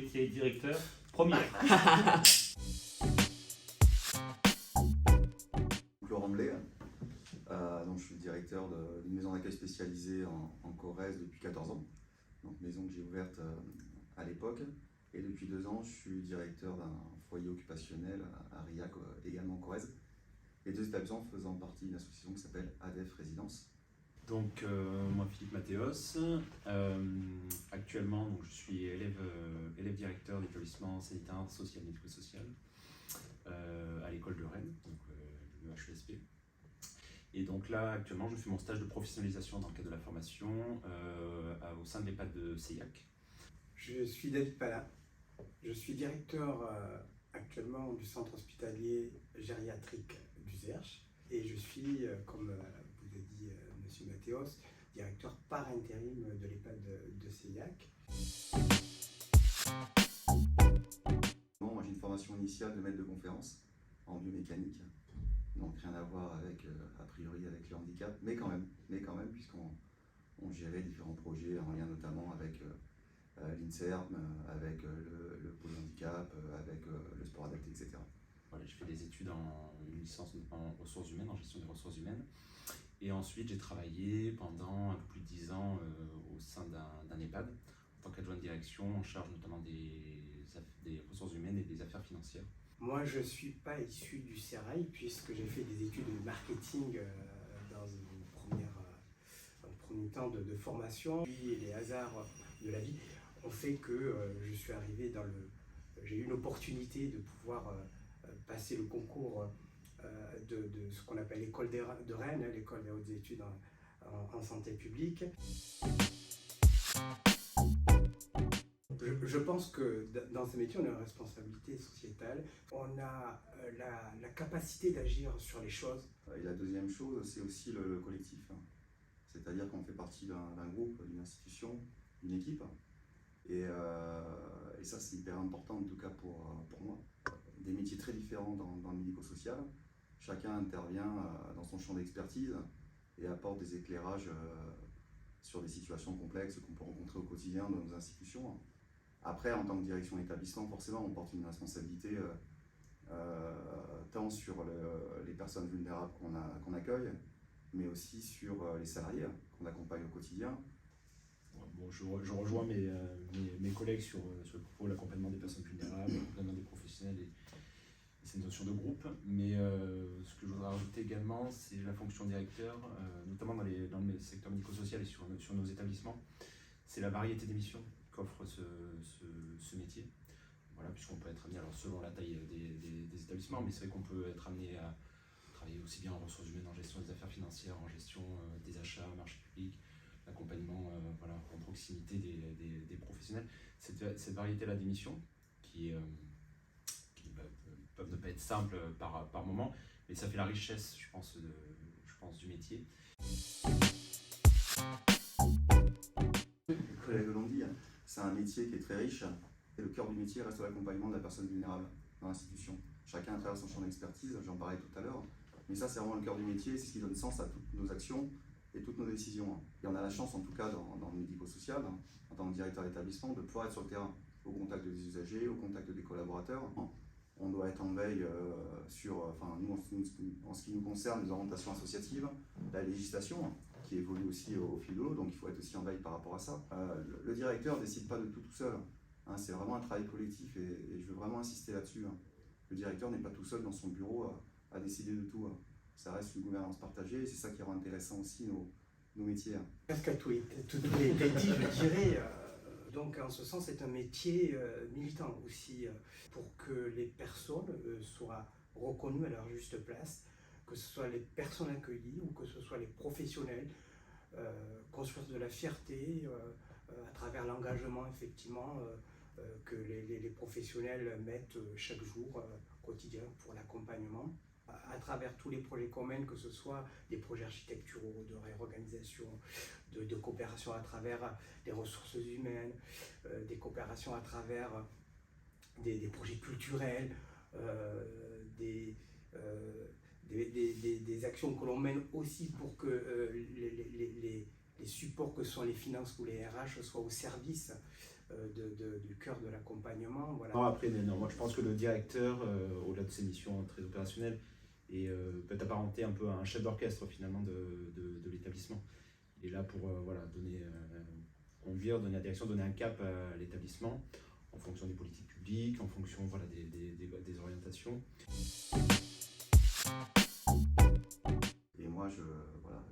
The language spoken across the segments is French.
métier directeur, première. Laurent Blé, donc je suis le directeur d'une maison d'accueil spécialisée en Corrèze depuis 14 ans. Donc maison que j'ai ouverte à l'époque. Et depuis 2 ans, je suis directeur d'un foyer occupationnel à Riac, également en Corrèze. Les 2 établissements faisant partie d'une association qui s'appelle ADEF Résidence. Donc moi Philippe Mathéos, actuellement donc, je suis élève directeur d'établissement sanitaire, social, médico-social à l'école de Rennes, donc le HESP. Et donc là actuellement je fais mon stage de professionnalisation dans le cadre de la formation au sein de l'EHPAD de Seillac. Je suis David Palin, je suis directeur actuellement du centre hospitalier gériatrique du Zerche et je suis, comme vous a dit Monsieur Mathéos, directeur par intérim de l'EHPAD de Seillac. Moi j'ai une formation initiale de maître de conférence en biomécanique, donc rien à voir avec, a priori avec le handicap, mais quand même puisqu'on gérait différents projets en lien notamment avec l'INSERM, avec le pôle handicap, avec le sport adapté, etc. Voilà, j'ai fait des études une licence en ressources humaines, en gestion des ressources humaines. Et ensuite, j'ai travaillé pendant un peu plus de 10 ans au sein d'un EHPAD en tant qu'adjoint de direction, en charge notamment des ressources humaines et des affaires financières. Moi, je ne suis pas issu du Sérail puisque j'ai fait des études de marketing dans un premier temps de formation. Puis les hasards de la vie ont fait que je suis arrivé j'ai eu une opportunité de pouvoir passer le concours de ce qu'on appelle l'école de Rennes, l'école des hautes études en santé publique. Je pense que dans ce métier, on a une responsabilité sociétale, on a la capacité d'agir sur les choses. Et la deuxième chose, c'est aussi le collectif. C'est-à-dire qu'on fait partie d'un groupe, d'une institution, d'une équipe. Et ça, c'est hyper important, en tout cas pour moi. Des métiers très différents dans le médico-social. Chacun intervient dans son champ d'expertise et apporte des éclairages sur des situations complexes qu'on peut rencontrer au quotidien dans nos institutions. Après, en tant que direction d'établissement, forcément, on porte une responsabilité tant sur les personnes vulnérables qu'on accueille, mais aussi sur les salariés qu'on accompagne au quotidien. Bon, je rejoins mes collègues sur le propos de l'accompagnement des personnes vulnérables, l'accompagnement des professionnels et ces notions de groupe. Mais ce que je voudrais rajouter également, c'est la fonction directeur, notamment dans le secteur médico-social et sur nos établissements. C'est la variété des missions qu'offre ce métier. Voilà, puisqu'on peut être amené, alors selon la taille des établissements, mais c'est vrai qu'on peut être amené à travailler aussi bien en ressources humaines, en gestion des affaires financières, en gestion des achats, marché public, l'accompagnement en proximité des professionnels. Cette variété-là des missions qui peuvent ne pas être simples par moment, mais ça fait la richesse, je pense du métier. Les collègues l'ont dit, c'est un métier qui est très riche et le cœur du métier reste l'accompagnement de la personne vulnérable dans l'institution. Chacun à travers son champ d'expertise, j'en parlais tout à l'heure, mais ça c'est vraiment le cœur du métier, c'est ce qui donne sens à toutes nos actions et toutes nos décisions. Et on a la chance en tout cas dans le médico-social, en tant que directeur d'établissement, de pouvoir être sur le terrain, au contact des usagers, au contact des collaborateurs. On doit être en veille nous, en ce qui nous concerne, les orientations associatives, la législation qui évolue aussi au fil de l'eau, donc il faut être aussi en veille par rapport à ça. Le directeur ne décide pas de tout seul, c'est vraiment un travail collectif et je veux vraiment insister là-dessus. Le directeur n'est pas tout seul dans son bureau à décider de tout. Ça reste une gouvernance partagée et c'est ça qui rend intéressant aussi nos métiers. Presque tout a été dit, je dirais. Donc en ce sens, c'est un métier militant aussi pour que les personnes soient reconnues à leur juste place, que ce soit les personnes accueillies ou que ce soit les professionnels, construire de la fierté à travers l'engagement effectivement que les professionnels mettent chaque jour quotidien pour l'accompagnement. À travers tous les projets qu'on mène, que ce soit des projets architecturaux, de réorganisation, de coopération à travers des ressources humaines, des coopérations à travers des projets culturels, des actions que l'on mène aussi pour que les supports que sont les finances ou les RH soient au service du cœur de l'accompagnement. Voilà. Non, après, non, moi je pense que le directeur, au-delà de ses missions très opérationnelles, peut être apparenté un peu à un chef d'orchestre finalement de l'établissement. Il est là pour voilà, conduire, donner la direction, donner un cap à l'établissement en fonction des politiques publiques, en fonction voilà, des orientations. Et moi,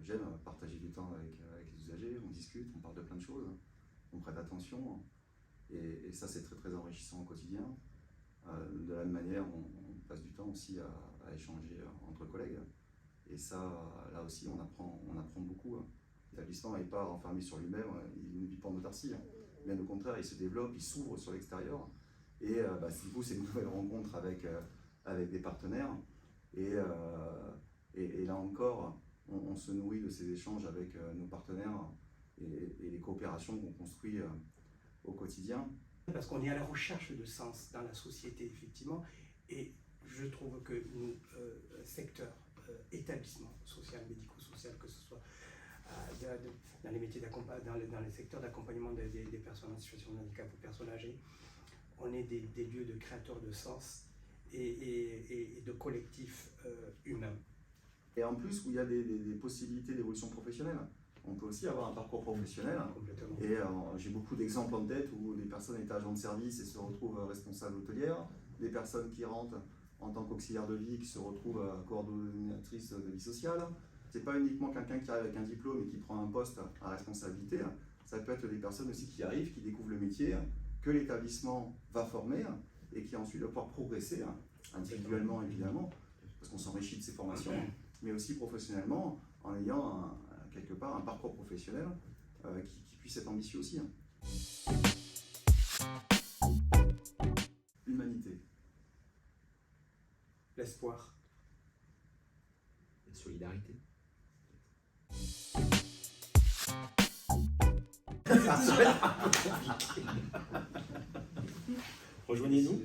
j'aime partager du temps avec les usagers, on discute, on parle de plein de choses, on prête attention. Et ça, c'est très très enrichissant au quotidien. De la même manière, on passe du temps aussi à échanger entre collègues. Et ça, là aussi, on apprend beaucoup. L'établissement n'est pas renfermé sur lui-même, il ne vit pas en autarcie. Bien au contraire, il se développe, il s'ouvre sur l'extérieur. Et du coup, c'est une nouvelle rencontre avec des partenaires. Et là encore, on se nourrit de ces échanges avec nos partenaires et les coopérations qu'on construit au quotidien. Parce qu'on est à la recherche de sens dans la société, effectivement, et je trouve que nous, secteur, établissement social, médico-social, que ce soit dans les métiers dans les secteurs d'accompagnement des personnes en situation de handicap ou personnes âgées, on est des lieux de créateurs de sens et de collectifs humains. Et en plus, où il y a des possibilités d'évolution professionnelle. On peut aussi avoir un parcours professionnel. Complètement. Et j'ai beaucoup d'exemples en tête où des personnes étaient agents de service et se retrouvent responsables hôtelières, des personnes qui rentrent en tant qu'auxiliaire de vie qui se retrouvent coordonnatrices de vie sociale. C'est pas uniquement quelqu'un qui arrive avec un diplôme et qui prend un poste à responsabilité. Ça peut être des personnes aussi qui arrivent, qui découvrent le métier, que l'établissement va former et qui ensuite va pouvoir progresser, individuellement évidemment, parce qu'on s'enrichit de ces formations, mais aussi professionnellement en ayant quelque part un parcours professionnel qui puisse être ambitieux aussi. L'humanité. L'espoir. La solidarité. Rejoignez-nous.